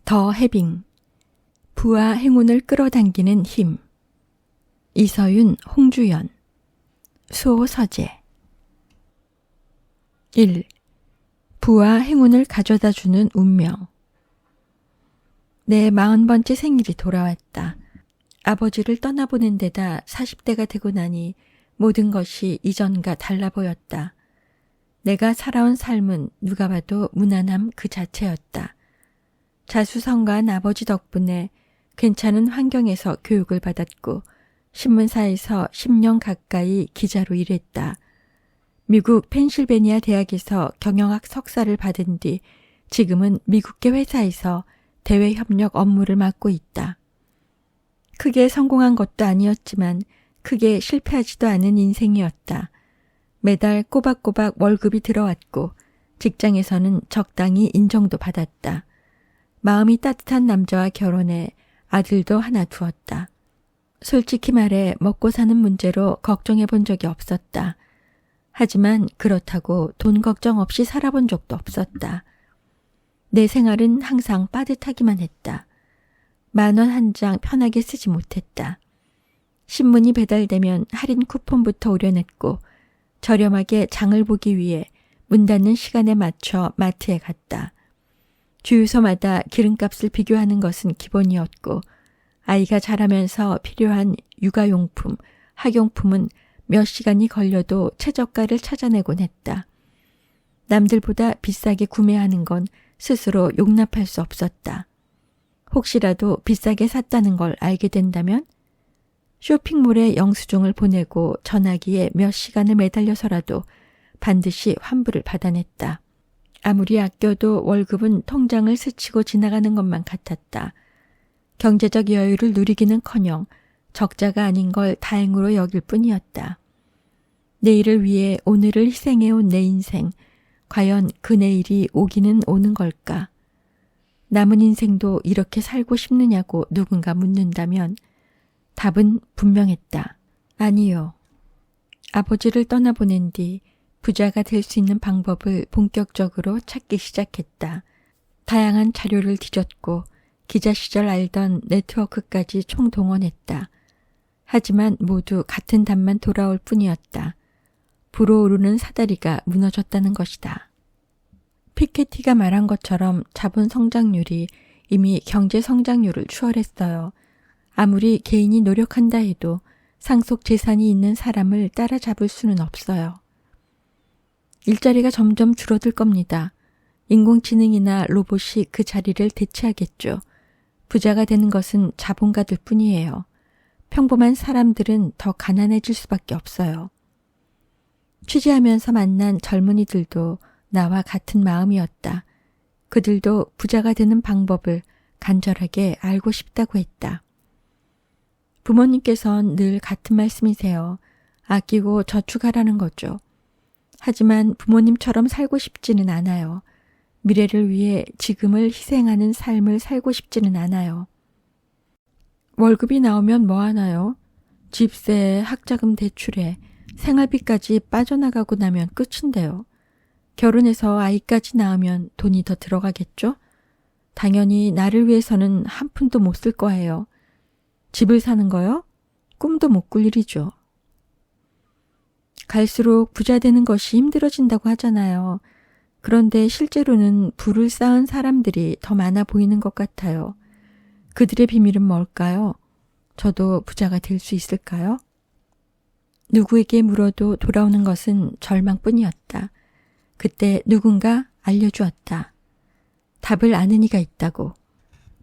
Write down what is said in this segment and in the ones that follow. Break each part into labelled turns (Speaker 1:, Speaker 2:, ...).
Speaker 1: 더 해빙, 부와 행운을 끌어당기는 힘. 이서윤, 홍주연. 수호 서재. 1. 부와 행운을 가져다주는 운명. 내 40번째 생일이 돌아왔다. 아버지를 떠나보낸 데다 40대가 되고 나니 모든 것이 이전과 달라 보였다. 내가 살아온 삶은 누가 봐도 무난함 그 자체였다. 자수성가한 아버지 덕분에 괜찮은 환경에서 교육을 받았고 신문사에서 10년 가까이 기자로 일했다. 미국 펜실베니아 대학에서 경영학 석사를 받은 뒤 지금은 미국계 회사에서 대외협력 업무를 맡고 있다. 크게 성공한 것도 아니었지만 크게 실패하지도 않은 인생이었다. 매달 꼬박꼬박 월급이 들어왔고 직장에서는 적당히 인정도 받았다. 마음이 따뜻한 남자와 결혼해 아들도 하나 두었다. 솔직히 말해 먹고 사는 문제로 걱정해 본 적이 없었다. 하지만 그렇다고 돈 걱정 없이 살아본 적도 없었다. 내 생활은 항상 빠듯하기만 했다. 10,000원 한 장 편하게 쓰지 못했다. 신문이 배달되면 할인 쿠폰부터 오려냈고 저렴하게 장을 보기 위해 문 닫는 시간에 맞춰 마트에 갔다. 주유소마다 기름값을 비교하는 것은 기본이었고 아이가 자라면서 필요한 육아용품, 학용품은 몇 시간이 걸려도 최저가를 찾아내곤 했다. 남들보다 비싸게 구매하는 건 스스로 용납할 수 없었다. 혹시라도 비싸게 샀다는 걸 알게 된다면 쇼핑몰에 영수증을 보내고 전화기에 몇 시간을 매달려서라도 반드시 환불을 받아냈다. 아무리 아껴도 월급은 통장을 스치고 지나가는 것만 같았다. 경제적 여유를 누리기는커녕 적자가 아닌 걸 다행으로 여길 뿐이었다. 내일을 위해 오늘을 희생해온 내 인생, 과연 그 내일이 오기는 오는 걸까? 남은 인생도 이렇게 살고 싶느냐고 누군가 묻는다면 답은 분명했다. 아니요. 아버지를 떠나보낸 뒤 부자가 될 수 있는 방법을 본격적으로 찾기 시작했다. 다양한 자료를 뒤졌고 기자 시절 알던 네트워크까지 총동원했다. 하지만 모두 같은 답만 돌아올 뿐이었다. 불어오르는 사다리가 무너졌다는 것이다. 피케티가 말한 것처럼 자본 성장률이 이미 경제 성장률을 추월했어요. 아무리 개인이 노력한다 해도 상속 재산이 있는 사람을 따라잡을 수는 없어요. 일자리가 점점 줄어들 겁니다. 인공지능이나 로봇이 그 자리를 대체하겠죠. 부자가 되는 것은 자본가들 뿐이에요. 평범한 사람들은 더 가난해질 수밖에 없어요. 취재하면서 만난 젊은이들도 나와 같은 마음이었다. 그들도 부자가 되는 방법을 간절하게 알고 싶다고 했다. 부모님께선 늘 같은 말씀이세요. 아끼고 저축하라는 거죠. 하지만 부모님처럼 살고 싶지는 않아요. 미래를 위해 지금을 희생하는 삶을 살고 싶지는 않아요. 월급이 나오면 뭐 하나요? 집세, 학자금 대출에 생활비까지 빠져나가고 나면 끝인데요. 결혼해서 아이까지 낳으면 돈이 더 들어가겠죠? 당연히 나를 위해서는 한 푼도 못 쓸 거예요. 집을 사는 거요? 꿈도 못 꿀 일이죠. 갈수록 부자 되는 것이 힘들어진다고 하잖아요. 그런데 실제로는 부를 쌓은 사람들이 더 많아 보이는 것 같아요. 그들의 비밀은 뭘까요? 저도 부자가 될 수 있을까요? 누구에게 물어도 돌아오는 것은 절망뿐이었다. 그때 누군가 알려주었다. 답을 아는 이가 있다고.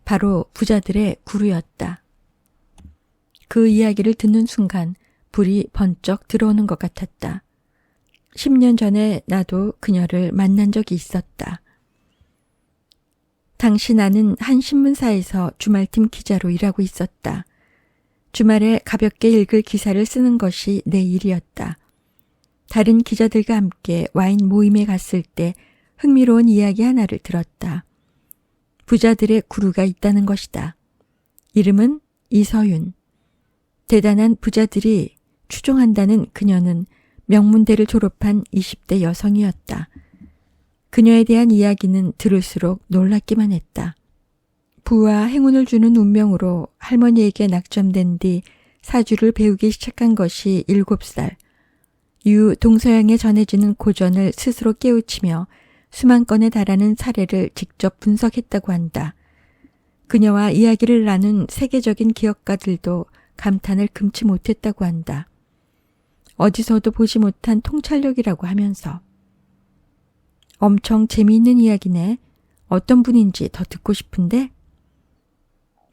Speaker 1: 바로 부자들의 구루였다. 그 이야기를 듣는 순간 불이 번쩍 들어오는 것 같았다. 10년 전에 나도 그녀를 만난 적이 있었다. 당시 나는 한 신문사에서 주말팀 기자로 일하고 있었다. 주말에 가볍게 읽을 기사를 쓰는 것이 내 일이었다. 다른 기자들과 함께 와인 모임에 갔을 때 흥미로운 이야기 하나를 들었다. 부자들의 구루가 있다는 것이다. 이름은 이서윤. 대단한 부자들이 추종한다는 그녀는 명문대를 졸업한 20대 여성이었다. 그녀에 대한 이야기는 들을수록 놀랍기만 했다. 부와 행운을 주는 운명으로 할머니에게 낙점된 뒤 사주를 배우기 시작한 것이 7살. 이후 동서양에 전해지는 고전을 스스로 깨우치며 수만 건에 달하는 사례를 직접 분석했다고 한다. 그녀와 이야기를 나눈 세계적인 기업가들도 감탄을 금치 못했다고 한다. 어디서도 보지 못한 통찰력이라고 하면서. 엄청 재미있는 이야기네. 어떤 분인지 더 듣고 싶은데?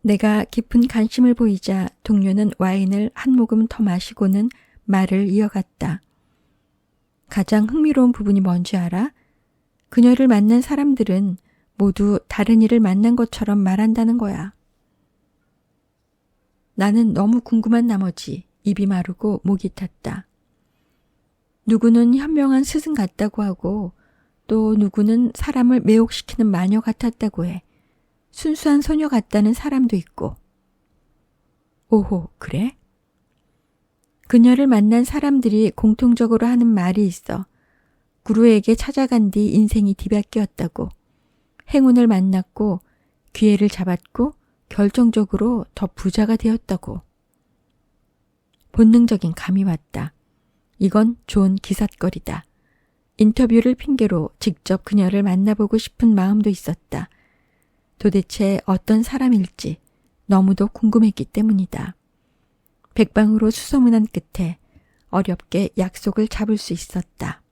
Speaker 1: 내가 깊은 관심을 보이자 동료는 와인을 한 모금 더 마시고는 말을 이어갔다. 가장 흥미로운 부분이 뭔지 알아? 그녀를 만난 사람들은 모두 다른 이를 만난 것처럼 말한다는 거야. 나는 너무 궁금한 나머지 입이 마르고 목이 탔다. 누구는 현명한 스승 같다고 하고 또 누구는 사람을 매혹시키는 마녀 같았다고 해. 순수한 소녀 같다는 사람도 있고. 오호, 그래? 그녀를 만난 사람들이 공통적으로 하는 말이 있어. 구루에게 찾아간 뒤 인생이 뒤바뀌었다고. 행운을 만났고 기회를 잡았고 결정적으로 더 부자가 되었다고. 본능적인 감이 왔다. 이건 좋은 기삿거리다. 인터뷰를 핑계로 직접 그녀를 만나보고 싶은 마음도 있었다. 도대체 어떤 사람일지 너무도 궁금했기 때문이다. 백방으로 수소문한 끝에 어렵게 약속을 잡을 수 있었다.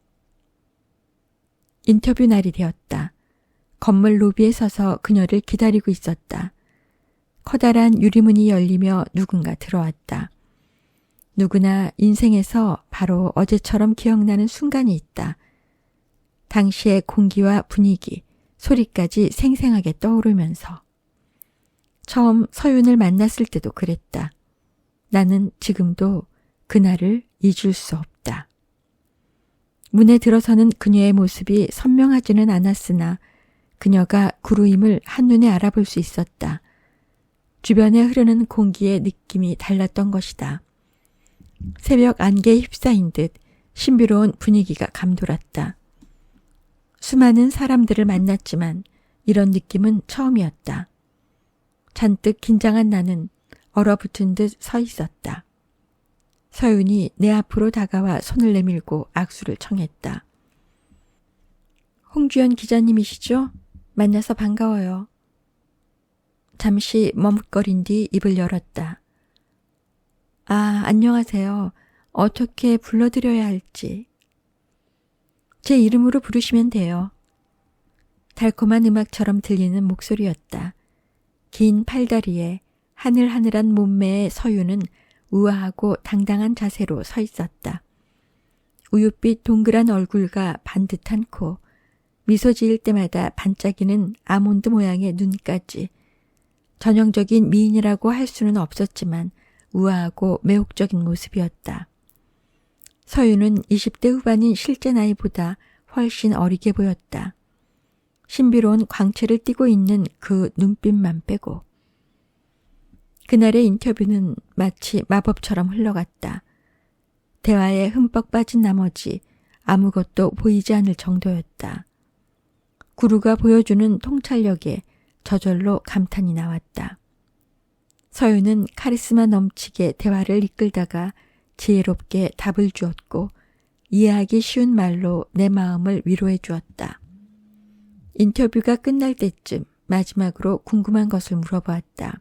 Speaker 1: 인터뷰 날이 되었다. 건물 로비에 서서 그녀를 기다리고 있었다. 커다란 유리문이 열리며 누군가 들어왔다. 누구나 인생에서 바로 어제처럼 기억나는 순간이 있다. 당시의 공기와 분위기, 소리까지 생생하게 떠오르면서. 처음 서윤을 만났을 때도 그랬다. 나는 지금도 그날을 잊을 수 없다. 문에 들어서는 그녀의 모습이 선명하지는 않았으나 그녀가 구루임을 한눈에 알아볼 수 있었다. 주변에 흐르는 공기의 느낌이 달랐던 것이다. 새벽 안개에 휩싸인 듯 신비로운 분위기가 감돌았다. 수많은 사람들을 만났지만 이런 느낌은 처음이었다. 잔뜩 긴장한 나는 얼어붙은 듯 서 있었다. 서윤이 내 앞으로 다가와 손을 내밀고 악수를 청했다. 홍주연 기자님이시죠? 만나서 반가워요. 잠시 머뭇거린 뒤 입을 열었다. 아, 안녕하세요. 어떻게 불러드려야 할지. 제 이름으로 부르시면 돼요. 달콤한 음악처럼 들리는 목소리였다. 긴 팔다리에 하늘하늘한 몸매의 서윤은 우아하고 당당한 자세로 서 있었다. 우윳빛 동그란 얼굴과 반듯한 코, 미소 지을 때마다 반짝이는 아몬드 모양의 눈까지. 전형적인 미인이라고 할 수는 없었지만 우아하고 매혹적인 모습이었다. 서윤은 20대 후반인 실제 나이보다 훨씬 어리게 보였다. 신비로운 광채를 띠고 있는 그 눈빛만 빼고. 그날의 인터뷰는 마치 마법처럼 흘러갔다. 대화에 흠뻑 빠진 나머지 아무것도 보이지 않을 정도였다. 구루가 보여주는 통찰력에 저절로 감탄이 나왔다. 서윤은 카리스마 넘치게 대화를 이끌다가 지혜롭게 답을 주었고 이해하기 쉬운 말로 내 마음을 위로해 주었다. 인터뷰가 끝날 때쯤 마지막으로 궁금한 것을 물어보았다.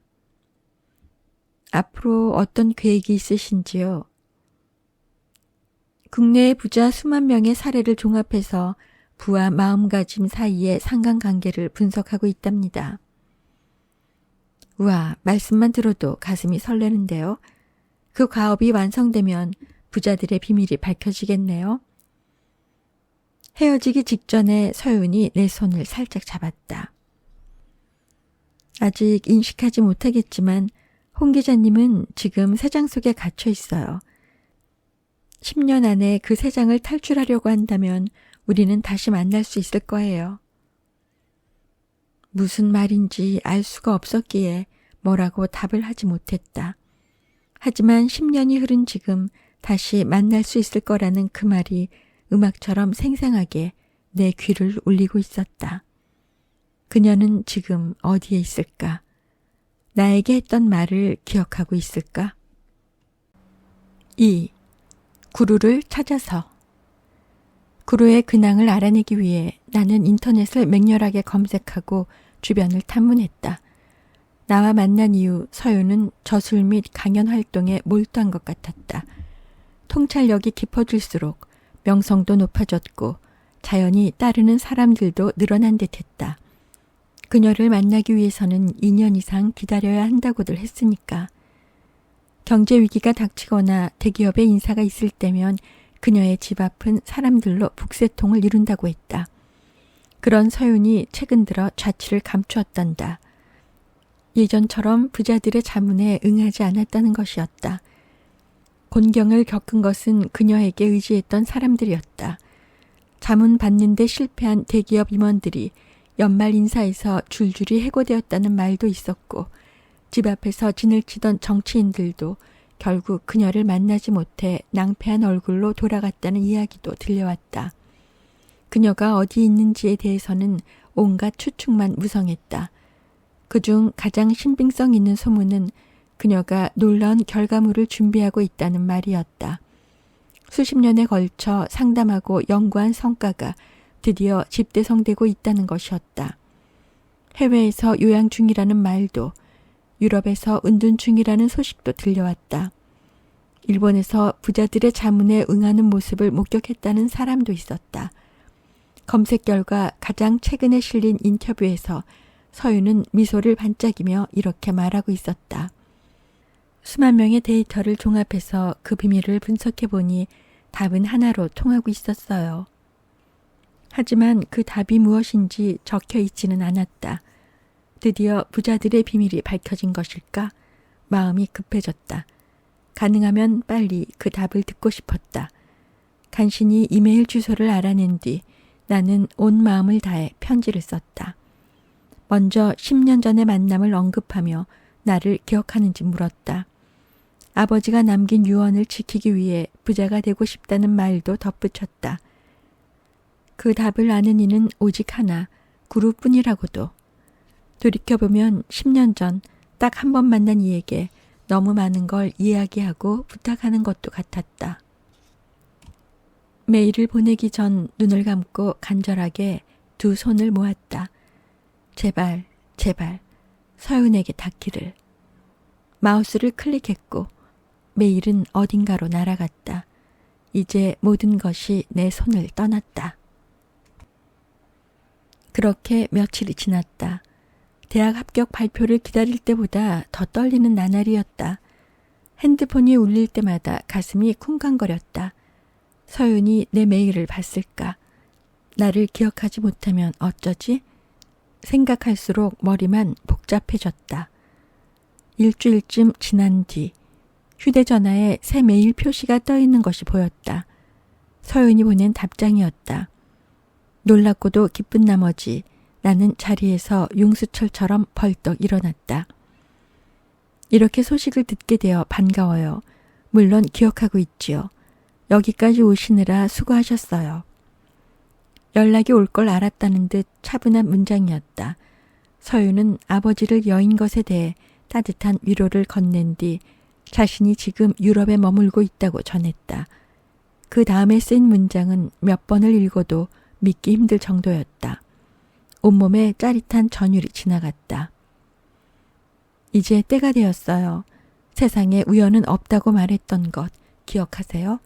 Speaker 1: 앞으로 어떤 계획이 있으신지요? 국내의 부자 수만 명의 사례를 종합해서 부와 마음가짐 사이의 상관관계를 분석하고 있답니다. 우와, 말씀만 들어도 가슴이 설레는데요. 그 과업이 완성되면 부자들의 비밀이 밝혀지겠네요. 헤어지기 직전에 서윤이 내 손을 살짝 잡았다. 아직 인식하지 못하겠지만 홍 기자님은 지금 새장 속에 갇혀 있어요. 10년 안에 그 새장을 탈출하려고 한다면 우리는 다시 만날 수 있을 거예요. 무슨 말인지 알 수가 없었기에 뭐라고 답을 하지 못했다. 하지만 10년이 흐른 지금 다시 만날 수 있을 거라는 그 말이 음악처럼 생생하게 내 귀를 울리고 있었다. 그녀는 지금 어디에 있을까? 나에게 했던 말을 기억하고 있을까? 2. 구루를 찾아서. 구루의 근황을 알아내기 위해 나는 인터넷을 맹렬하게 검색하고 주변을 탐문했다. 나와 만난 이후 서윤은 저술 및 강연 활동에 몰두한 것 같았다. 통찰력이 깊어질수록 명성도 높아졌고 자연히 따르는 사람들도 늘어난 듯했다. 그녀를 만나기 위해서는 2년 이상 기다려야 한다고들 했으니까. 경제 위기가 닥치거나 대기업의 인사가 있을 때면 그녀의 집 앞은 사람들로 북새통을 이룬다고 했다. 그런 서윤이 최근 들어 좌치를 감추었단다. 예전처럼 부자들의 자문에 응하지 않았다는 것이었다. 곤경을 겪은 것은 그녀에게 의지했던 사람들이었다. 자문 받는데 실패한 대기업 임원들이 연말 인사에서 줄줄이 해고되었다는 말도 있었고 집 앞에서 진을 치던 정치인들도 결국 그녀를 만나지 못해 낭패한 얼굴로 돌아갔다는 이야기도 들려왔다. 그녀가 어디 있는지에 대해서는 온갖 추측만 무성했다. 그중 가장 신빙성 있는 소문은 그녀가 놀라운 결과물을 준비하고 있다는 말이었다. 수십 년에 걸쳐 상담하고 연구한 성과가 드디어 집대성되고 있다는 것이었다. 해외에서 요양 중이라는 말도, 유럽에서 은둔 중이라는 소식도 들려왔다. 일본에서 부자들의 자문에 응하는 모습을 목격했다는 사람도 있었다. 검색 결과 가장 최근에 실린 인터뷰에서 서윤은 미소를 반짝이며 이렇게 말하고 있었다. 수만 명의 데이터를 종합해서 그 비밀을 분석해보니 답은 하나로 통하고 있었어요. 하지만 그 답이 무엇인지 적혀 있지는 않았다. 드디어 부자들의 비밀이 밝혀진 것일까? 마음이 급해졌다. 가능하면 빨리 그 답을 듣고 싶었다. 간신히 이메일 주소를 알아낸 뒤 나는 온 마음을 다해 편지를 썼다. 먼저 10년 전의 만남을 언급하며 나를 기억하는지 물었다. 아버지가 남긴 유언을 지키기 위해 부자가 되고 싶다는 말도 덧붙였다. 그 답을 아는 이는 오직 하나, 구루뿐이라고도. 돌이켜보면 10년 전 딱 한 번 만난 이에게 너무 많은 걸 이야기하고 부탁하는 것도 같았다. 메일을 보내기 전 눈을 감고 간절하게 두 손을 모았다. 제발, 제발, 서윤에게 닿기를. 마우스를 클릭했고 메일은 어딘가로 날아갔다. 이제 모든 것이 내 손을 떠났다. 그렇게 며칠이 지났다. 대학 합격 발표를 기다릴 때보다 더 떨리는 나날이었다. 핸드폰이 울릴 때마다 가슴이 쿵쾅거렸다. 서윤이 내 메일을 봤을까? 나를 기억하지 못하면 어쩌지? 생각할수록 머리만 복잡해졌다. 일주일쯤 지난 뒤 휴대전화에 새 메일 표시가 떠있는 것이 보였다. 서윤이 보낸 답장이었다. 놀랍고도 기쁜 나머지 나는 자리에서 용수철처럼 벌떡 일어났다. 이렇게 소식을 듣게 되어 반가워요. 물론 기억하고 있지요. 여기까지 오시느라 수고하셨어요. 연락이 올 걸 알았다는 듯 차분한 문장이었다. 서윤은 아버지를 여인 것에 대해 따뜻한 위로를 건넨 뒤 자신이 지금 유럽에 머물고 있다고 전했다. 그 다음에 쓴 문장은 몇 번을 읽어도 믿기 힘들 정도였다. 온몸에 짜릿한 전율이 지나갔다. 이제 때가 되었어요. 세상에 우연은 없다고 말했던 것 기억하세요?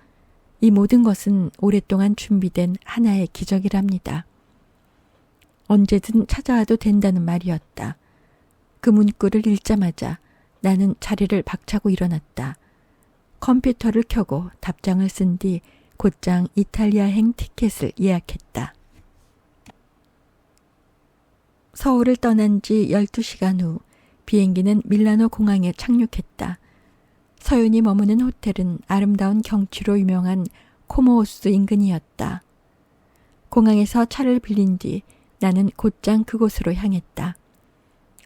Speaker 1: 이 모든 것은 오랫동안 준비된 하나의 기적이랍니다. 언제든 찾아와도 된다는 말이었다. 그 문구를 읽자마자 나는 자리를 박차고 일어났다. 컴퓨터를 켜고 답장을 쓴 뒤 곧장 이탈리아행 티켓을 예약했다. 서울을 떠난 지 12시간 후 비행기는 밀라노 공항에 착륙했다. 서윤이 머무는 호텔은 아름다운 경치로 유명한 코모호수 인근이었다. 공항에서 차를 빌린 뒤 나는 곧장 그곳으로 향했다.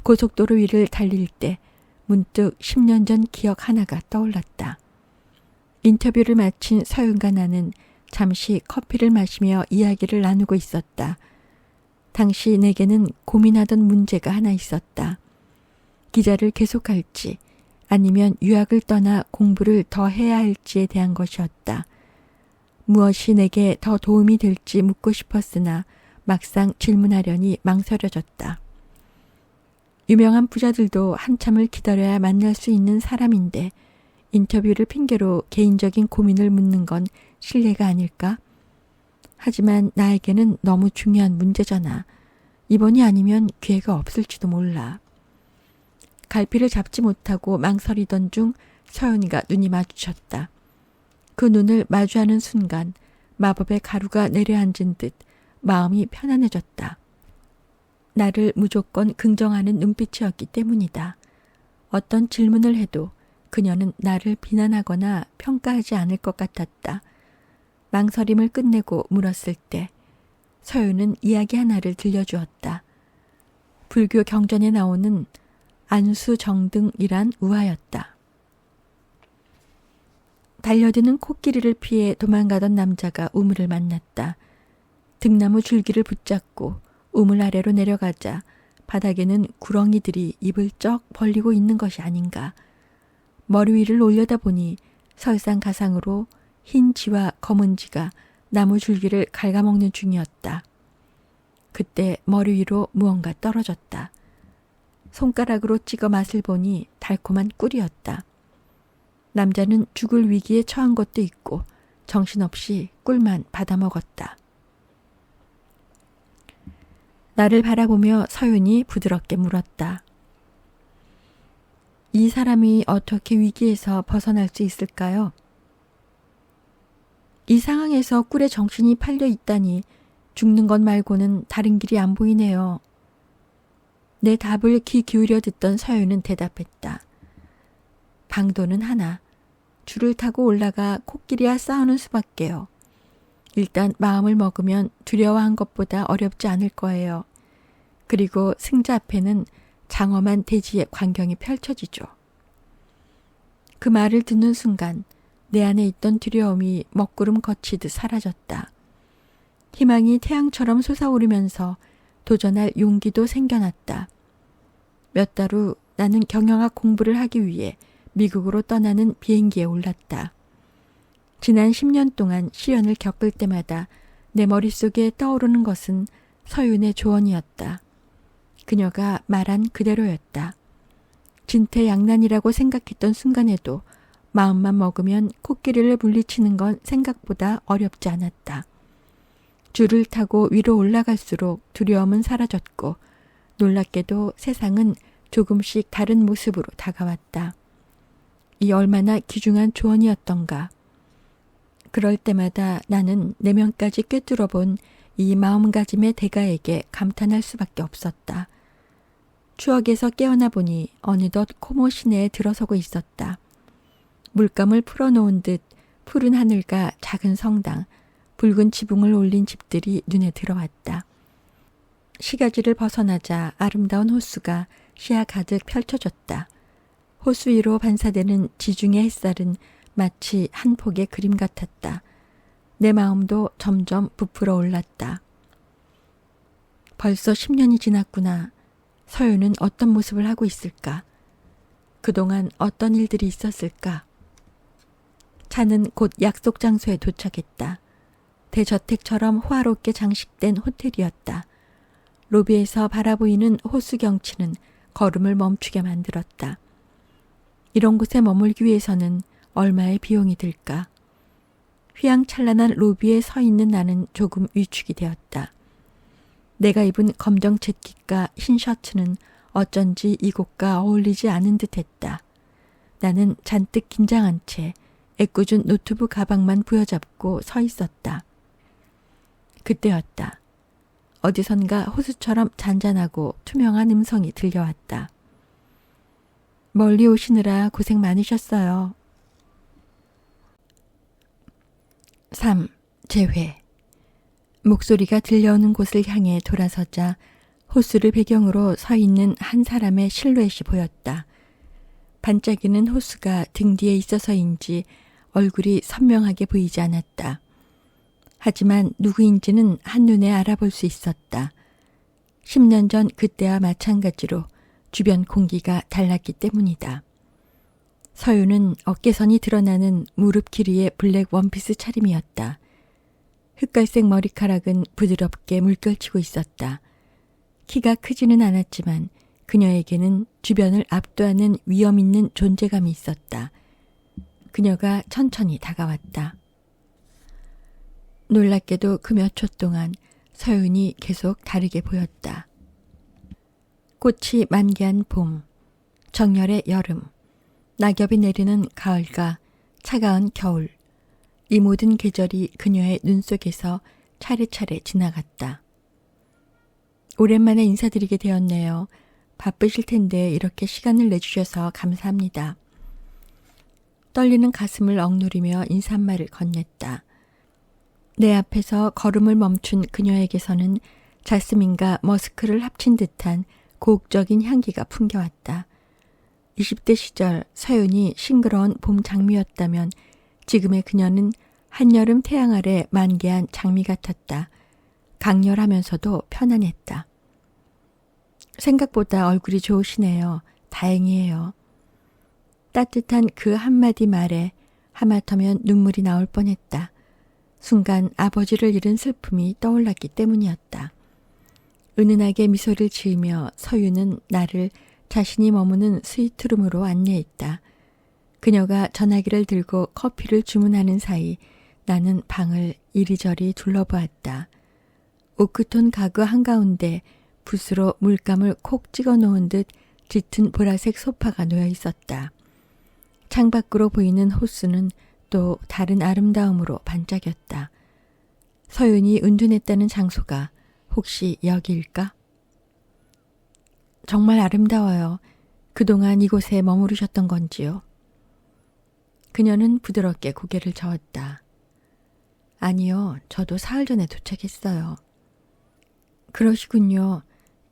Speaker 1: 고속도로 위를 달릴 때 문득 10년 전 기억 하나가 떠올랐다. 인터뷰를 마친 서윤과 나는 잠시 커피를 마시며 이야기를 나누고 있었다. 당시 내게는 고민하던 문제가 하나 있었다. 기자를 계속할지 아니면 유학을 떠나 공부를 더 해야 할지에 대한 것이었다. 무엇이 내게 더 도움이 될지 묻고 싶었으나 막상 질문하려니 망설여졌다. 유명한 부자들도 한참을 기다려야 만날 수 있는 사람인데 인터뷰를 핑계로 개인적인 고민을 묻는 건 실례가 아닐까? 하지만 나에게는 너무 중요한 문제잖아. 이번이 아니면 기회가 없을지도 몰라. 갈피를 잡지 못하고 망설이던 중 서연이가 눈이 마주쳤다. 그 눈을 마주하는 순간 마법의 가루가 내려앉은 듯 마음이 편안해졌다. 나를 무조건 긍정하는 눈빛이었기 때문이다. 어떤 질문을 해도 그녀는 나를 비난하거나 평가하지 않을 것 같았다. 망설임을 끝내고 물었을 때 서윤은 이야기 하나를 들려주었다. 불교 경전에 나오는 안수정등이란 우화였다. 달려드는 코끼리를 피해 도망가던 남자가 우물을 만났다. 등나무 줄기를 붙잡고 우물 아래로 내려가자 바닥에는 구렁이들이 입을 쩍 벌리고 있는 것이 아닌가. 머리 위를 올려다보니 설상가상으로 흰 쥐와 검은 쥐가 나무 줄기를 갉아먹는 중이었다. 그때 머리 위로 무언가 떨어졌다. 손가락으로 찍어 맛을 보니 달콤한 꿀이었다. 남자는 죽을 위기에 처한 것도 있고 정신없이 꿀만 받아먹었다. 나를 바라보며 서윤이 부드럽게 물었다. 이 사람이 어떻게 위기에서 벗어날 수 있을까요? 이 상황에서 꿀에 정신이 팔려 있다니 죽는 것 말고는 다른 길이 안 보이네요. 내 답을 귀 기울여 듣던 서윤은 대답했다. 방도는 하나. 줄을 타고 올라가 코끼리와 싸우는 수밖에요. 일단 마음을 먹으면 두려워한 것보다 어렵지 않을 거예요. 그리고 승자 앞에는 장엄한 대지의 광경이 펼쳐지죠. 그 말을 듣는 순간 내 안에 있던 두려움이 먹구름 거치듯 사라졌다. 희망이 태양처럼 솟아오르면서 도전할 용기도 생겨났다. 몇 달 후 나는 경영학 공부를 하기 위해 미국으로 떠나는 비행기에 올랐다. 지난 10년 동안 시련을 겪을 때마다 내 머릿속에 떠오르는 것은 서윤의 조언이었다. 그녀가 말한 그대로였다. 진퇴양난이라고 생각했던 순간에도 마음만 먹으면 코끼리를 물리치는 건 생각보다 어렵지 않았다. 줄을 타고 위로 올라갈수록 두려움은 사라졌고 놀랍게도 세상은 조금씩 다른 모습으로 다가왔다. 이 얼마나 귀중한 조언이었던가. 그럴 때마다 나는 내면까지 꿰뚫어 본 이 마음가짐의 대가에게 감탄할 수밖에 없었다. 추억에서 깨어나 보니 어느덧 코모 시내에 들어서고 있었다. 물감을 풀어놓은 듯 푸른 하늘과 작은 성당, 붉은 지붕을 올린 집들이 눈에 들어왔다. 시가지를 벗어나자 아름다운 호수가 시야 가득 펼쳐졌다. 호수 위로 반사되는 지중해 햇살은 마치 한 폭의 그림 같았다. 내 마음도 점점 부풀어 올랐다. 벌써 10년이 지났구나. 서윤은 어떤 모습을 하고 있을까? 그동안 어떤 일들이 있었을까? 차는 곧 약속 장소에 도착했다. 대저택처럼 호화롭게 장식된 호텔이었다. 로비에서 바라보이는 호수 경치는 걸음을 멈추게 만들었다. 이런 곳에 머물기 위해서는 얼마의 비용이 들까? 휘황찬란한 로비에 서 있는 나는 조금 위축이 되었다. 내가 입은 검정 재킷과 흰 셔츠는 어쩐지 이곳과 어울리지 않은 듯했다. 나는 잔뜩 긴장한 채 애꿎은 노트북 가방만 부여잡고 서 있었다. 그때였다. 어디선가 호수처럼 잔잔하고 투명한 음성이 들려왔다. 멀리 오시느라 고생 많으셨어요. 3. 재회. 목소리가 들려오는 곳을 향해 돌아서자 호수를 배경으로 서 있는 한 사람의 실루엣이 보였다. 반짝이는 호수가 등 뒤에 있어서인지 얼굴이 선명하게 보이지 않았다. 하지만 누구인지는 한눈에 알아볼 수 있었다. 10년 전 그때와 마찬가지로 주변 공기가 달랐기 때문이다. 서윤은 어깨선이 드러나는 무릎 길이의 블랙 원피스 차림이었다. 흑갈색 머리카락은 부드럽게 물결치고 있었다. 키가 크지는 않았지만 그녀에게는 주변을 압도하는 위험 있는 존재감이 있었다. 그녀가 천천히 다가왔다. 놀랍게도 그 몇 초 동안 서윤이 계속 다르게 보였다. 꽃이 만개한 봄, 정열의 여름, 낙엽이 내리는 가을과 차가운 겨울, 이 모든 계절이 그녀의 눈 속에서 차례차례 지나갔다. 오랜만에 인사드리게 되었네요. 바쁘실 텐데 이렇게 시간을 내주셔서 감사합니다. 떨리는 가슴을 억누르며 인사말을 건넸다. 내 앞에서 걸음을 멈춘 그녀에게서는 자스민과 머스크를 합친 듯한 고혹적인 향기가 풍겨왔다. 20대 시절 서윤이 싱그러운 봄 장미였다면 지금의 그녀는 한여름 태양 아래 만개한 장미 같았다. 강렬하면서도 편안했다. 생각보다 얼굴이 좋으시네요. 다행이에요. 따뜻한 그 한마디 말에 하마터면 눈물이 나올 뻔했다. 순간 아버지를 잃은 슬픔이 떠올랐기 때문이었다. 은은하게 미소를 지으며 서윤은 나를 자신이 머무는 스위트룸으로 안내했다. 그녀가 전화기를 들고 커피를 주문하는 사이 나는 방을 이리저리 둘러보았다. 오크톤 가구 한가운데 붓으로 물감을 콕 찍어 놓은 듯 짙은 보라색 소파가 놓여 있었다. 창밖으로 보이는 호수는 또 다른 아름다움으로 반짝였다. 서윤이 은둔했다는 장소가 혹시 여기일까? 정말 아름다워요. 그동안 이곳에 머무르셨던 건지요? 그녀는 부드럽게 고개를 저었다. 아니요, 저도 사흘 전에 도착했어요. 그러시군요.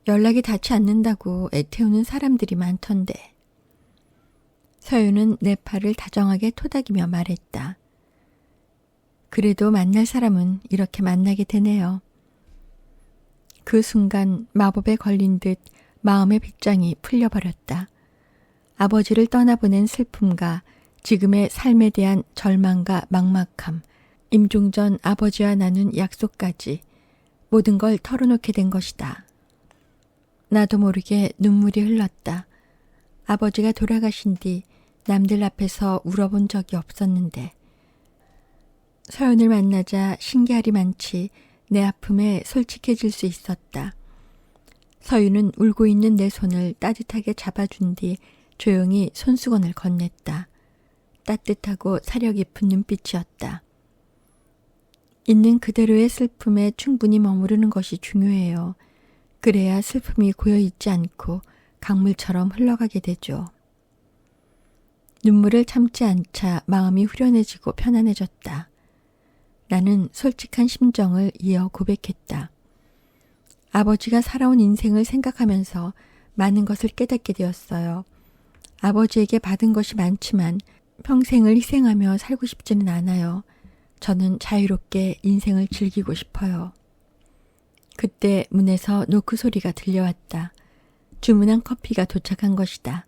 Speaker 1: 연락이 닿지 않는다고 애태우는 사람들이 많던데. 서윤은 내 팔을 다정하게 토닥이며 말했다. 그래도 만날 사람은 이렇게 만나게 되네요. 그 순간 마법에 걸린 듯 마음의 빗장이 풀려버렸다. 아버지를 떠나보낸 슬픔과 지금의 삶에 대한 절망과 막막함, 임종전 아버지와 나눈 약속까지 모든 걸 털어놓게 된 것이다. 나도 모르게 눈물이 흘렀다. 아버지가 돌아가신 뒤 남들 앞에서 울어본 적이 없었는데 서연을 만나자 신기할이 많지 내 아픔에 솔직해질 수 있었다. 서윤은 울고 있는 내 손을 따뜻하게 잡아준 뒤 조용히 손수건을 건넸다. 따뜻하고 사려 깊은 눈빛이었다. 있는 그대로의 슬픔에 충분히 머무르는 것이 중요해요. 그래야 슬픔이 고여있지 않고 강물처럼 흘러가게 되죠. 눈물을 참지 않자 마음이 후련해지고 편안해졌다. 나는 솔직한 심정을 이어 고백했다. 아버지가 살아온 인생을 생각하면서 많은 것을 깨닫게 되었어요. 아버지에게 받은 것이 많지만 평생을 희생하며 살고 싶지는 않아요. 저는 자유롭게 인생을 즐기고 싶어요. 그때 문에서 노크 소리가 들려왔다. 주문한 커피가 도착한 것이다.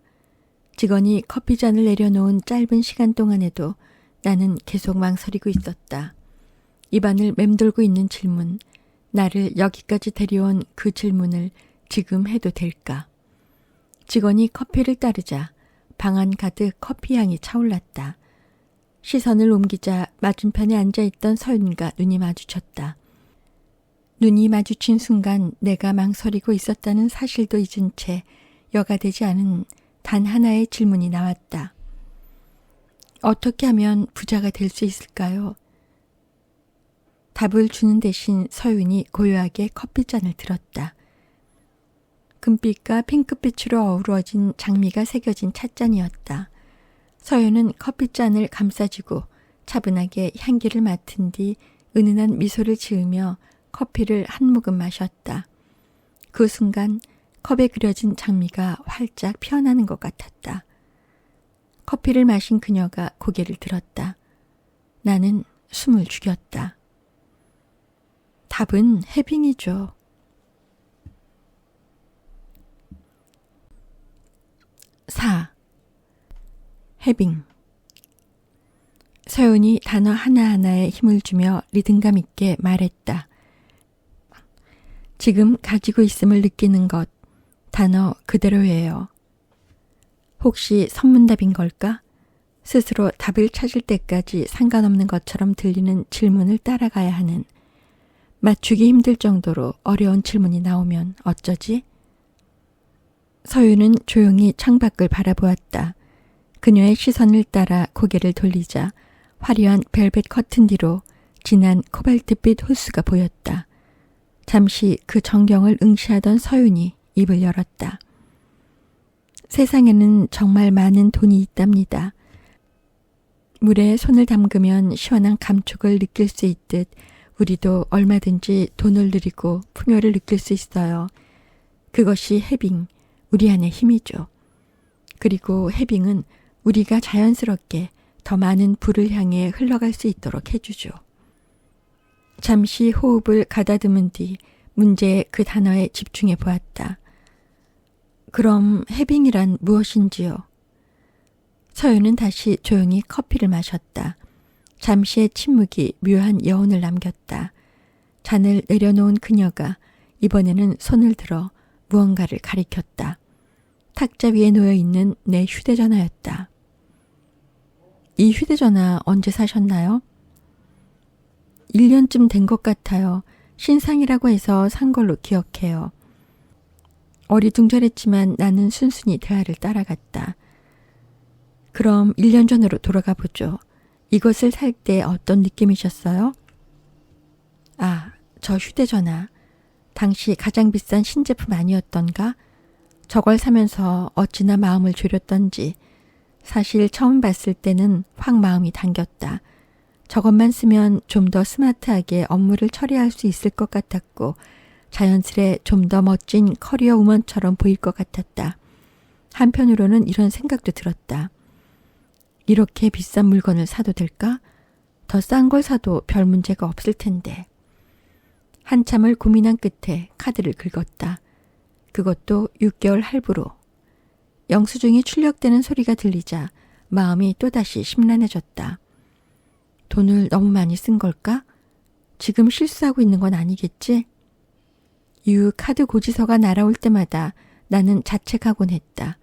Speaker 1: 직원이 커피잔을 내려놓은 짧은 시간 동안에도 나는 계속 망설이고 있었다. 입안을 맴돌고 있는 질문, 나를 여기까지 데려온 그 질문을 지금 해도 될까? 직원이 커피를 따르자 방 안 가득 커피향이 차올랐다. 시선을 옮기자 맞은편에 앉아있던 서윤과 눈이 마주쳤다. 눈이 마주친 순간 내가 망설이고 있었다는 사실도 잊은 채 여가 되지 않은 단 하나의 질문이 나왔다. 어떻게 하면 부자가 될 수 있을까요? 답을 주는 대신 서윤이 고요하게 커피잔을 들었다. 금빛과 핑크빛으로 어우러진 장미가 새겨진 찻잔이었다. 서윤은 커피잔을 감싸쥐고 차분하게 향기를 맡은 뒤 은은한 미소를 지으며 커피를 한 모금 마셨다. 그 순간 컵에 그려진 장미가 활짝 피어나는 것 같았다. 커피를 마신 그녀가 고개를 들었다. 나는 숨을 죽였다. 답은 해빙이죠. 해빙. 서윤이 단어 하나하나에 힘을 주며 리듬감 있게 말했다. 지금 가지고 있음을 느끼는 것, 단어 그대로예요. 혹시 선문답인 걸까? 스스로 답을 찾을 때까지 상관없는 것처럼 들리는 질문을 따라가야 하는, 맞추기 힘들 정도로 어려운 질문이 나오면 어쩌지? 서윤은 조용히 창밖을 바라보았다. 그녀의 시선을 따라 고개를 돌리자 화려한 벨벳 커튼 뒤로 진한 코발트빛 호수가 보였다. 잠시 그 전경을 응시하던 서윤이 입을 열었다. 세상에는 정말 많은 돈이 있답니다. 물에 손을 담그면 시원한 감촉을 느낄 수 있듯 우리도 얼마든지 돈을 누리고 풍요를 느낄 수 있어요. 그것이 해빙, 우리 안의 힘이죠. 그리고 해빙은 우리가 자연스럽게 더 많은 부를 향해 흘러갈 수 있도록 해주죠. 잠시 호흡을 가다듬은 뒤 문제의 그 단어에 집중해 보았다. 그럼 해빙이란 무엇인지요? 서윤은 다시 조용히 커피를 마셨다. 잠시의 침묵이 묘한 여운을 남겼다. 잔을 내려놓은 그녀가 이번에는 손을 들어 무언가를 가리켰다. 탁자 위에 놓여있는 내 휴대전화였다. 이 휴대전화 언제 사셨나요? 1년쯤 된 것 같아요. 신상이라고 해서 산 걸로 기억해요. 어리둥절했지만 나는 순순히 대화를 따라갔다. 그럼 1년 전으로 돌아가 보죠. 이것을 살 때 어떤 느낌이셨어요? 아, 저 휴대전화. 당시 가장 비싼 신제품 아니었던가? 저걸 사면서 어찌나 마음을 졸였던지. 사실 처음 봤을 때는 확 마음이 당겼다. 저것만 쓰면 좀 더 스마트하게 업무를 처리할 수 있을 것 같았고 자연스레 좀 더 멋진 커리어 우먼처럼 보일 것 같았다. 한편으로는 이런 생각도 들었다. 이렇게 비싼 물건을 사도 될까? 더 싼 걸 사도 별 문제가 없을 텐데. 한참을 고민한 끝에 카드를 긁었다. 그것도 6개월 할부로. 영수증이 출력되는 소리가 들리자 마음이 또다시 심란해졌다. 돈을 너무 많이 쓴 걸까? 지금 실수하고 있는 건 아니겠지? 이후 카드 고지서가 날아올 때마다 나는 자책하곤 했다.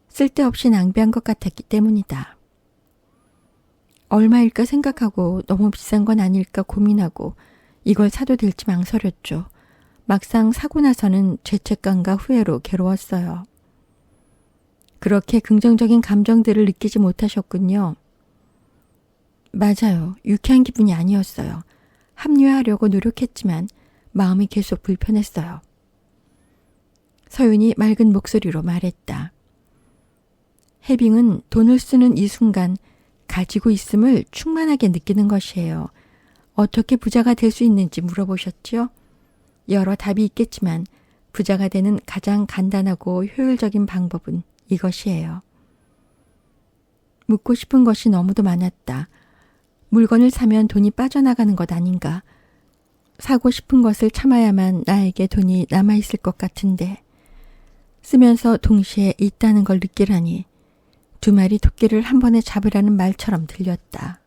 Speaker 1: 쓸데없이 낭비한 것 같았기 때문이다. 얼마일까 생각하고 너무 비싼 건 아닐까 고민하고 이걸 사도 될지 망설였죠. 막상 사고 나서는 죄책감과 후회로 괴로웠어요. 그렇게 긍정적인 감정들을 느끼지 못하셨군요. 맞아요. 유쾌한 기분이 아니었어요. 합류하려고 노력했지만 마음이 계속 불편했어요. 서윤이 맑은 목소리로 말했다. 해빙은 돈을 쓰는 이 순간 가지고 있음을 충만하게 느끼는 것이에요. 어떻게 부자가 될 수 있는지 물어보셨지요? 여러 답이 있겠지만 부자가 되는 가장 간단하고 효율적인 방법은 이것이에요. 묻고 싶은 것이 너무도 많았다. 물건을 사면 돈이 빠져나가는 것 아닌가? 사고 싶은 것을 참아야만 나에게 돈이 남아있을 것 같은데 쓰면서 동시에 있다는 걸 느끼라니 두 마리 토끼를 한 번에 잡으라는 말처럼 들렸다.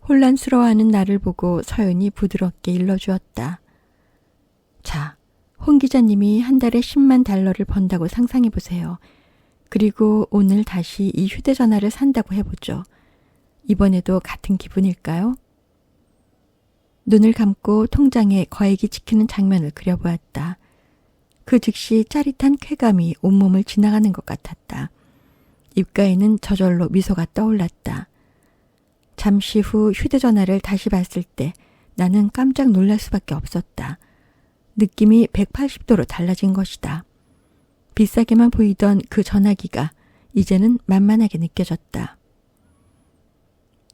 Speaker 1: 혼란스러워하는 나를 보고 서윤이 부드럽게 일러주었다. 자, 홍 기자님이 한 달에 10만 달러를 번다고 상상해보세요. 그리고 오늘 다시 이 휴대전화를 산다고 해보죠. 이번에도 같은 기분일까요? 눈을 감고 통장에 거액이 찍히는 장면을 그려보았다. 그 즉시 짜릿한 쾌감이 온몸을 지나가는 것 같았다. 입가에는 저절로 미소가 떠올랐다. 잠시 후 휴대전화를 다시 봤을 때 나는 깜짝 놀랄 수밖에 없었다. 느낌이 180도로 달라진 것이다. 비싸게만 보이던 그 전화기가 이제는 만만하게 느껴졌다.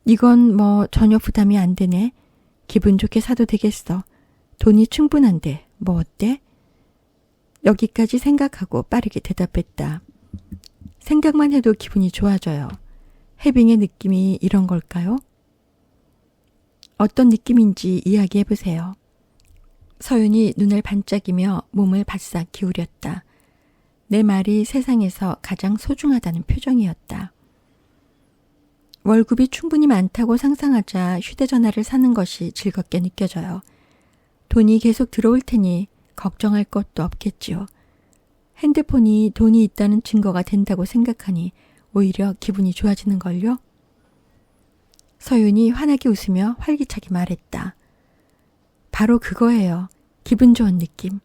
Speaker 1: 이건 뭐 전혀 부담이 안 되네. 기분 좋게 사도 되겠어. 돈이 충분한데 뭐 어때? 여기까지 생각하고 빠르게 대답했다. 생각만 해도 기분이 좋아져요. 해빙의 느낌이 이런 걸까요? 어떤 느낌인지 이야기해보세요. 서윤이 눈을 반짝이며 몸을 바싹 기울였다. 내 말이 세상에서 가장 소중하다는 표정이었다. 월급이 충분히 많다고 상상하자 휴대전화를 사는 것이 즐겁게 느껴져요. 돈이 계속 들어올 테니 걱정할 것도 없겠지요. 핸드폰이 돈이 있다는 증거가 된다고 생각하니 오히려 기분이 좋아지는걸요. 서윤이 환하게 웃으며 활기차게 말했다. 바로 그거예요. 기분 좋은 느낌.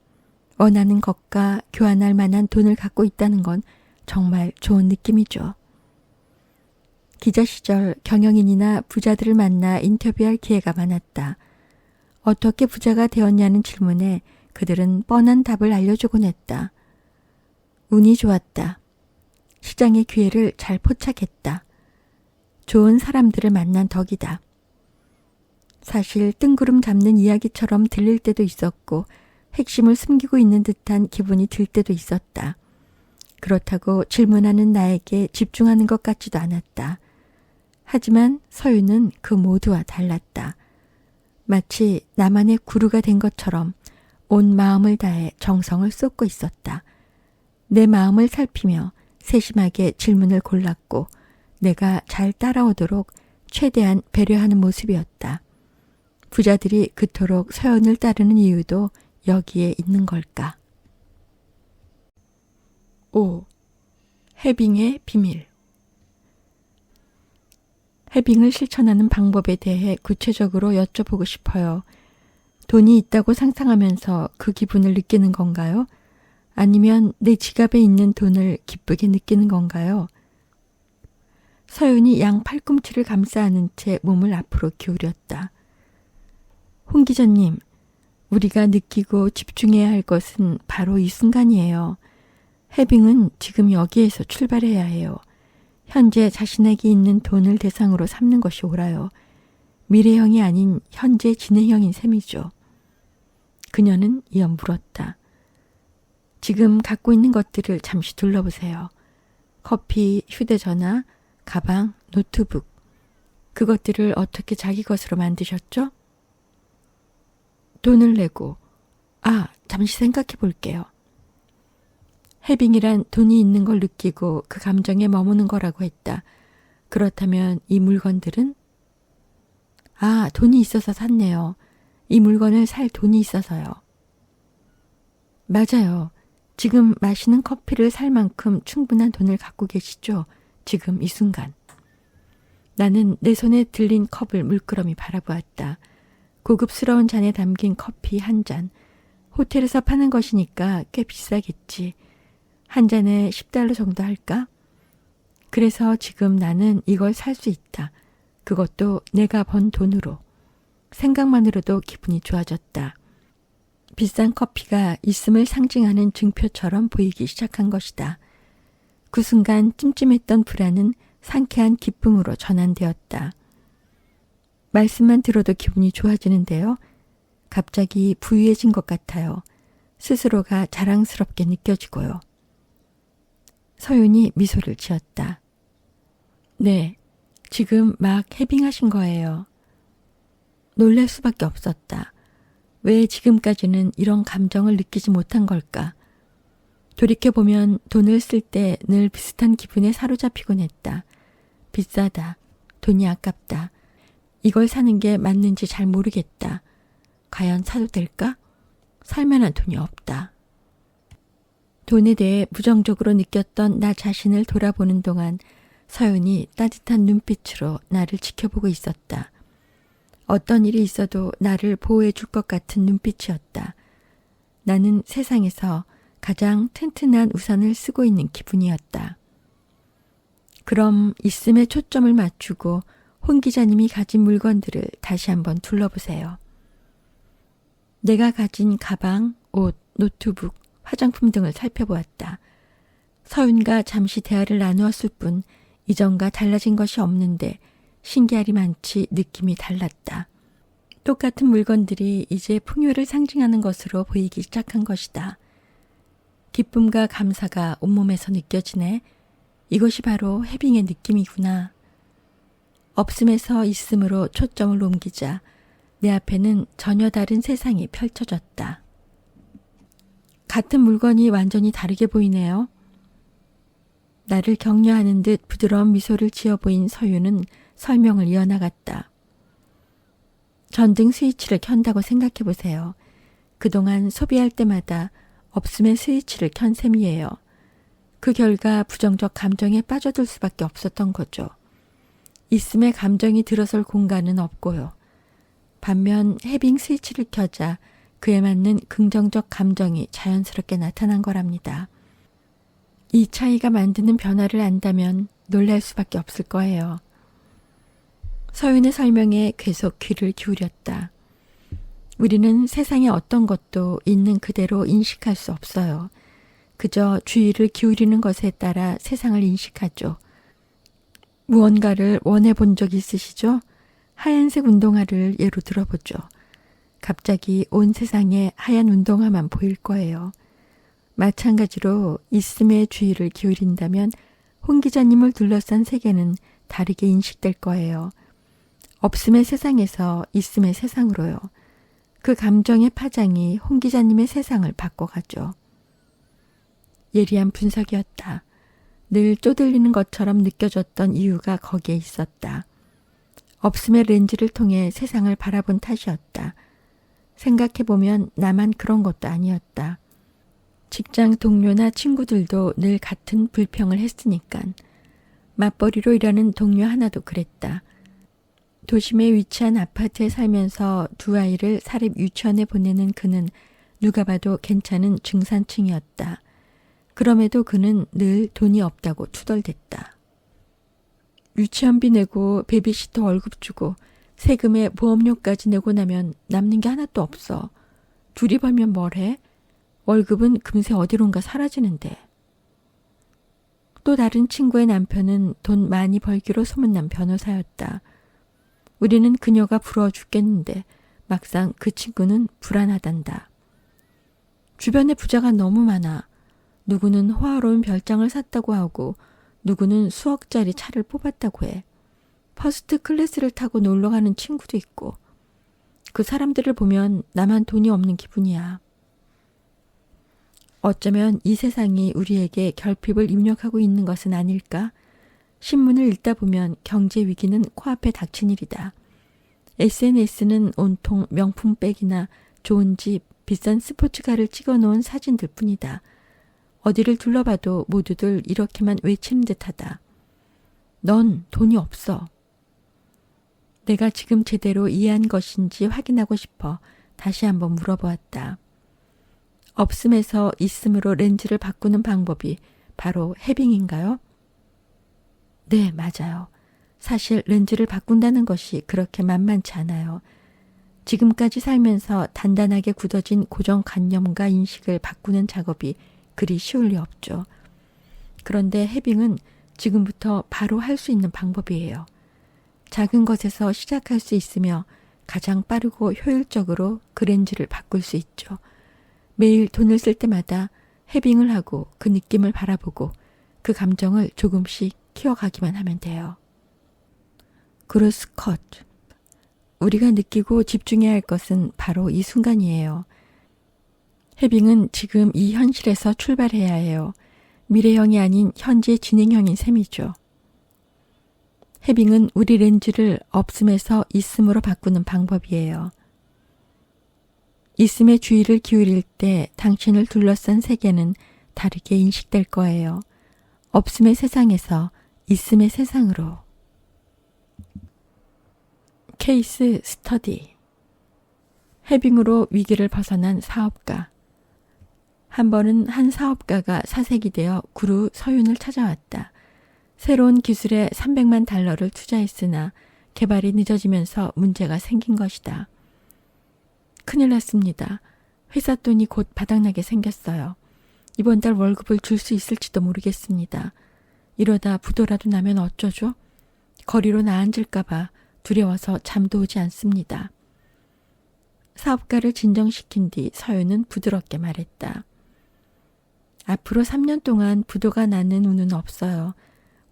Speaker 1: 원하는 것과 교환할 만한 돈을 갖고 있다는 건 정말 좋은 느낌이죠. 기자 시절 경영인이나 부자들을 만나 인터뷰할 기회가 많았다. 어떻게 부자가 되었냐는 질문에 그들은 뻔한 답을 알려주곤 했다. 운이 좋았다. 시장의 기회를 잘 포착했다. 좋은 사람들을 만난 덕이다. 사실 뜬구름 잡는 이야기처럼 들릴 때도 있었고 핵심을 숨기고 있는 듯한 기분이 들 때도 있었다. 그렇다고 질문하는 나에게 집중하는 것 같지도 않았다. 하지만 서윤은 그 모두와 달랐다. 마치 나만의 구루가 된 것처럼 온 마음을 다해 정성을 쏟고 있었다. 내 마음을 살피며 세심하게 질문을 골랐고 내가 잘 따라오도록 최대한 배려하는 모습이었다. 부자들이 그토록 서연을 따르는 이유도 여기에 있는 걸까? 5. 해빙의 비밀. 해빙을 실천하는 방법에 대해 구체적으로 여쭤보고 싶어요. 돈이 있다고 상상하면서 그 기분을 느끼는 건가요? 아니면 내 지갑에 있는 돈을 기쁘게 느끼는 건가요? 서윤이 양 팔꿈치를 감싸 안은 채 몸을 앞으로 기울였다. 홍 기자님, 우리가 느끼고 집중해야 할 것은 바로 이 순간이에요. 해빙은 지금 여기에서 출발해야 해요. 현재 자신에게 있는 돈을 대상으로 삼는 것이 옳아요. 미래형이 아닌 현재 진행형인 셈이죠. 그녀는 이어 물었다. 지금 갖고 있는 것들을 잠시 둘러보세요. 커피, 휴대전화, 가방, 노트북. 그것들을 어떻게 자기 것으로 만드셨죠? 돈을 내고, 잠시 생각해 볼게요. 해빙이란 돈이 있는 걸 느끼고 그 감정에 머무는 거라고 했다. 그렇다면 이 물건들은? 돈이 있어서 샀네요. 이 물건을 살 돈이 있어서요. 맞아요. 지금 마시는 커피를 살 만큼 충분한 돈을 갖고 계시죠? 지금 이 순간. 나는 내 손에 들린 컵을 물끄러미 바라보았다. 고급스러운 잔에 담긴 커피 한 잔. 호텔에서 파는 것이니까 꽤 비싸겠지. 한 잔에 $10 정도 할까? 그래서 지금 나는 이걸 살 수 있다. 그것도 내가 번 돈으로. 생각만으로도 기분이 좋아졌다. 비싼 커피가 있음을 상징하는 증표처럼 보이기 시작한 것이다. 그 순간 찜찜했던 불안은 상쾌한 기쁨으로 전환되었다. 말씀만 들어도 기분이 좋아지는데요. 갑자기 부유해진 것 같아요. 스스로가 자랑스럽게 느껴지고요. 서윤이 미소를 지었다. 네, 지금 막 해빙하신 거예요. 놀랄 수밖에 없었다. 왜 지금까지는 이런 감정을 느끼지 못한 걸까? 돌이켜보면 돈을 쓸 때 늘 비슷한 기분에 사로잡히곤 했다. 비싸다. 돈이 아깝다. 이걸 사는 게 맞는지 잘 모르겠다. 과연 사도 될까? 살 만한 돈이 없다. 돈에 대해 부정적으로 느꼈던 나 자신을 돌아보는 동안 서윤이 따뜻한 눈빛으로 나를 지켜보고 있었다. 어떤 일이 있어도 나를 보호해 줄 것 같은 눈빛이었다. 나는 세상에서 가장 튼튼한 우산을 쓰고 있는 기분이었다. 그럼 있음에 초점을 맞추고 홍 기자님이 가진 물건들을 다시 한번 둘러보세요. 내가 가진 가방, 옷, 노트북, 화장품 등을 살펴보았다. 서윤과 잠시 대화를 나누었을 뿐 이전과 달라진 것이 없는데 신기하리 많지 느낌이 달랐다. 똑같은 물건들이 이제 풍요를 상징하는 것으로 보이기 시작한 것이다. 기쁨과 감사가 온몸에서 느껴지네. 이것이 바로 해빙의 느낌이구나. 없음에서 있음으로 초점을 옮기자 내 앞에는 전혀 다른 세상이 펼쳐졌다. 같은 물건이 완전히 다르게 보이네요. 나를 격려하는 듯 부드러운 미소를 지어 보인 서유는 설명을 이어나갔다. 전등 스위치를 켠다고 생각해 보세요. 그동안 소비할 때마다 없음의 스위치를 켠 셈이에요. 그 결과 부정적 감정에 빠져들 수밖에 없었던 거죠. 있음의 감정이 들어설 공간은 없고요. 반면 해빙 스위치를 켜자 그에 맞는 긍정적 감정이 자연스럽게 나타난 거랍니다. 이 차이가 만드는 변화를 안다면 놀랄 수밖에 없을 거예요. 서윤의 설명에 계속 귀를 기울였다. 우리는 세상의 어떤 것도 있는 그대로 인식할 수 없어요. 그저 주의를 기울이는 것에 따라 세상을 인식하죠. 무언가를 원해 본 적 있으시죠? 하얀색 운동화를 예로 들어보죠. 갑자기 온 세상에 하얀 운동화만 보일 거예요. 마찬가지로 있음의 주의를 기울인다면 홍 기자님을 둘러싼 세계는 다르게 인식될 거예요. 없음의 세상에서 있음의 세상으로요. 그 감정의 파장이 홍 기자님의 세상을 바꿔가죠. 예리한 분석이었다. 늘 쪼들리는 것처럼 느껴졌던 이유가 거기에 있었다. 없음의 렌즈를 통해 세상을 바라본 탓이었다. 생각해보면 나만 그런 것도 아니었다. 직장 동료나 친구들도 늘 같은 불평을 했으니깐. 맞벌이로 일하는 동료 하나도 그랬다. 도심에 위치한 아파트에 살면서 두 아이를 사립 유치원에 보내는 그는 누가 봐도 괜찮은 중산층이었다. 그럼에도 그는 늘 돈이 없다고 투덜댔다. 유치원비 내고 베비시터 월급 주고 세금에 보험료까지 내고 나면 남는 게 하나도 없어. 둘이 벌면 뭘 해? 월급은 금세 어디론가 사라지는데. 또 다른 친구의 남편은 돈 많이 벌기로 소문난 변호사였다. 우리는 그녀가 부러워 죽겠는데 막상 그 친구는 불안하단다. 주변에 부자가 너무 많아. 누구는 호화로운 별장을 샀다고 하고 누구는 수억짜리 차를 뽑았다고 해. 퍼스트 클래스를 타고 놀러 가는 친구도 있고. 그 사람들을 보면 나만 돈이 없는 기분이야. 어쩌면 이 세상이 우리에게 결핍을 입력하고 있는 것은 아닐까? 신문을 읽다 보면 경제 위기는 코앞에 닥친 일이다. SNS는 온통 명품백이나 좋은 집, 비싼 스포츠카를 찍어놓은 사진들 뿐이다. 어디를 둘러봐도 모두들 이렇게만 외치는 듯하다. 넌 돈이 없어. 내가 지금 제대로 이해한 것인지 확인하고 싶어 다시 한번 물어보았다. 없음에서 있음으로 렌즈를 바꾸는 방법이 바로 해빙인가요? 네, 맞아요. 사실 렌즈를 바꾼다는 것이 그렇게 만만치 않아요. 지금까지 살면서 단단하게 굳어진 고정관념과 인식을 바꾸는 작업이 그리 쉬울 리 없죠. 그런데 해빙은 지금부터 바로 할 수 있는 방법이에요. 작은 것에서 시작할 수 있으며 가장 빠르고 효율적으로 그 렌즈를 바꿀 수 있죠. 매일 돈을 쓸 때마다 해빙을 하고 그 느낌을 바라보고 그 감정을 조금씩 키워가기만 하면 돼요. 그루스 컷. 우리가 느끼고 집중해야 할 것은 바로 이 순간이에요. 해빙은 지금 이 현실에서 출발해야 해요. 미래형이 아닌 현재 진행형인 셈이죠. 해빙은 우리 렌즈를 없음에서 있음으로 바꾸는 방법이에요. 있음의 주의를 기울일 때 당신을 둘러싼 세계는 다르게 인식될 거예요. 없음의 세상에서 있음의 세상으로. 케이스 스터디. 해빙으로 위기를 벗어난 사업가. 한 번은 한 사업가가 사색이 되어 구루 서윤을 찾아왔다. 새로운 기술에 300만 달러를 투자했으나 개발이 늦어지면서 문제가 생긴 것이다. 큰일 났습니다. 회사 돈이 곧 바닥나게 생겼어요. 이번 달 월급을 줄 수 있을지도 모르겠습니다. 이러다 부도라도 나면 어쩌죠? 거리로 나앉을까 봐 두려워서 잠도 오지 않습니다. 사업가를 진정시킨 뒤 서윤은 부드럽게 말했다. 앞으로 3년 동안 부도가 나는 운은 없어요.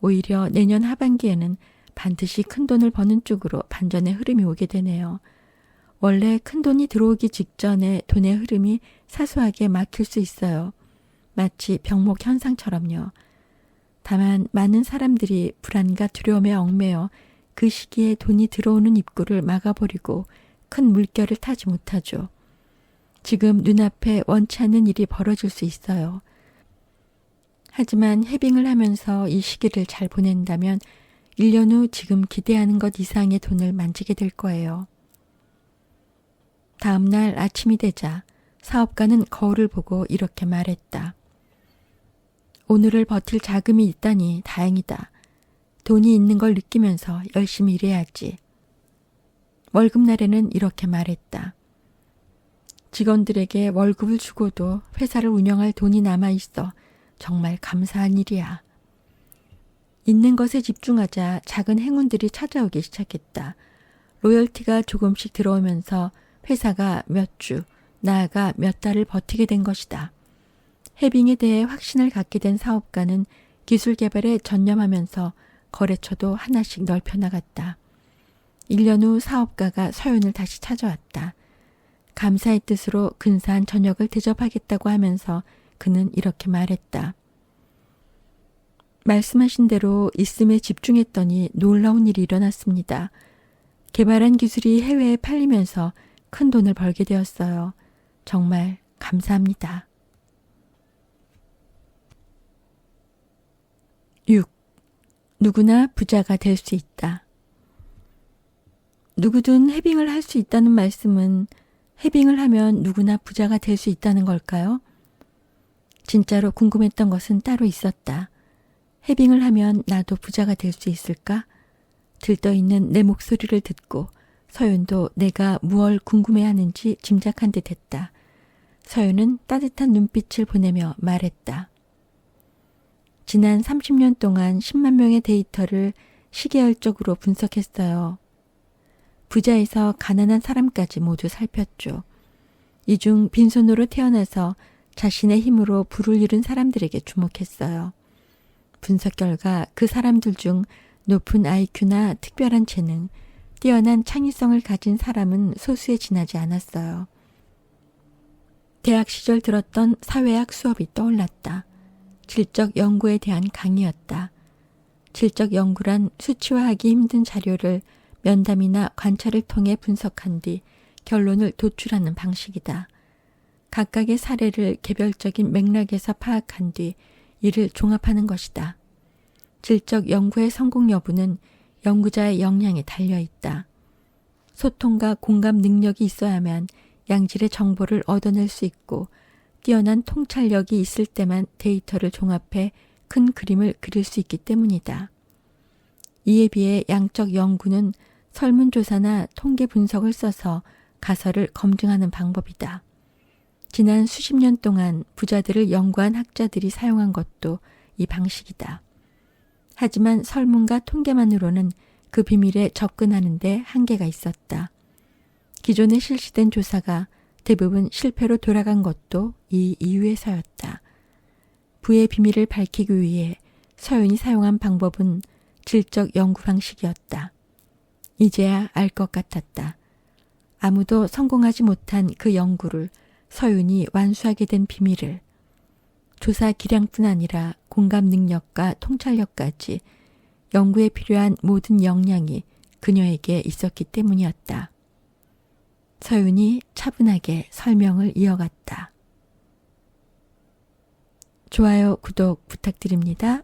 Speaker 1: 오히려 내년 하반기에는 반드시 큰 돈을 버는 쪽으로 반전의 흐름이 오게 되네요. 원래 큰돈이 들어오기 직전에 돈의 흐름이 사소하게 막힐 수 있어요. 마치 병목 현상처럼요. 다만 많은 사람들이 불안과 두려움에 얽매여 그 시기에 돈이 들어오는 입구를 막아버리고 큰 물결을 타지 못하죠. 지금 눈앞에 원치 않는 일이 벌어질 수 있어요. 하지만 해빙을 하면서 이 시기를 잘 보낸다면 1년 후 지금 기대하는 것 이상의 돈을 만지게 될 거예요. 다음 날 아침이 되자 사업가는 거울을 보고 이렇게 말했다. 오늘을 버틸 자금이 있다니 다행이다. 돈이 있는 걸 느끼면서 열심히 일해야지. 월급날에는 이렇게 말했다. 직원들에게 월급을 주고도 회사를 운영할 돈이 남아있어 정말 감사한 일이야. 있는 것에 집중하자 작은 행운들이 찾아오기 시작했다. 로열티가 조금씩 들어오면서 회사가 몇 주, 나아가 몇 달을 버티게 된 것이다. 해빙에 대해 확신을 갖게 된 사업가는 기술 개발에 전념하면서 거래처도 하나씩 넓혀나갔다. 1년 후 사업가가 서윤을 다시 찾아왔다. 감사의 뜻으로 근사한 저녁을 대접하겠다고 하면서 그는 이렇게 말했다. 말씀하신 대로 있음에 집중했더니 놀라운 일이 일어났습니다. 개발한 기술이 해외에 팔리면서 큰 돈을 벌게 되었어요. 정말 감사합니다. 6. 누구나 부자가 될 수 있다. 누구든 해빙을 할 수 있다는 말씀은 해빙을 하면 누구나 부자가 될 수 있다는 걸까요? 진짜로 궁금했던 것은 따로 있었다. 해빙을 하면 나도 부자가 될 수 있을까? 들떠있는 내 목소리를 듣고 서윤도 내가 무얼 궁금해하는지 짐작한 듯 했다. 서윤은 따뜻한 눈빛을 보내며 말했다. 지난 30년 동안 10만 명의 데이터를 시계열적으로 분석했어요. 부자에서 가난한 사람까지 모두 살폈죠. 이 중 빈손으로 태어나서 자신의 힘으로 부를 이룬 사람들에게 주목했어요. 분석 결과 그 사람들 중 높은 IQ나 특별한 재능, 뛰어난 창의성을 가진 사람은 소수에 지나지 않았어요. 대학 시절 들었던 사회학 수업이 떠올랐다. 질적 연구에 대한 강의였다. 질적 연구란 수치화하기 힘든 자료를 면담이나 관찰을 통해 분석한 뒤 결론을 도출하는 방식이다. 각각의 사례를 개별적인 맥락에서 파악한 뒤 이를 종합하는 것이다. 질적 연구의 성공 여부는 연구자의 역량에 달려있다. 소통과 공감 능력이 있어야만 양질의 정보를 얻어낼 수 있고 뛰어난 통찰력이 있을 때만 데이터를 종합해 큰 그림을 그릴 수 있기 때문이다. 이에 비해 양적 연구는 설문조사나 통계 분석을 써서 가설을 검증하는 방법이다. 지난 수십 년 동안 부자들을 연구한 학자들이 사용한 것도 이 방식이다. 하지만 설문과 통계만으로는 그 비밀에 접근하는 데 한계가 있었다. 기존에 실시된 조사가 대부분 실패로 돌아간 것도 이 이유에서였다. 부의 비밀을 밝히기 위해 서윤이 사용한 방법은 질적 연구 방식이었다. 이제야 알 것 같았다. 아무도 성공하지 못한 그 연구를 서윤이 완수하게 된 비밀을. 조사 기량뿐 아니라 공감 능력과 통찰력까지 연구에 필요한 모든 역량이 그녀에게 있었기 때문이었다. 서윤이 차분하게 설명을 이어갔다. 좋아요, 구독 부탁드립니다.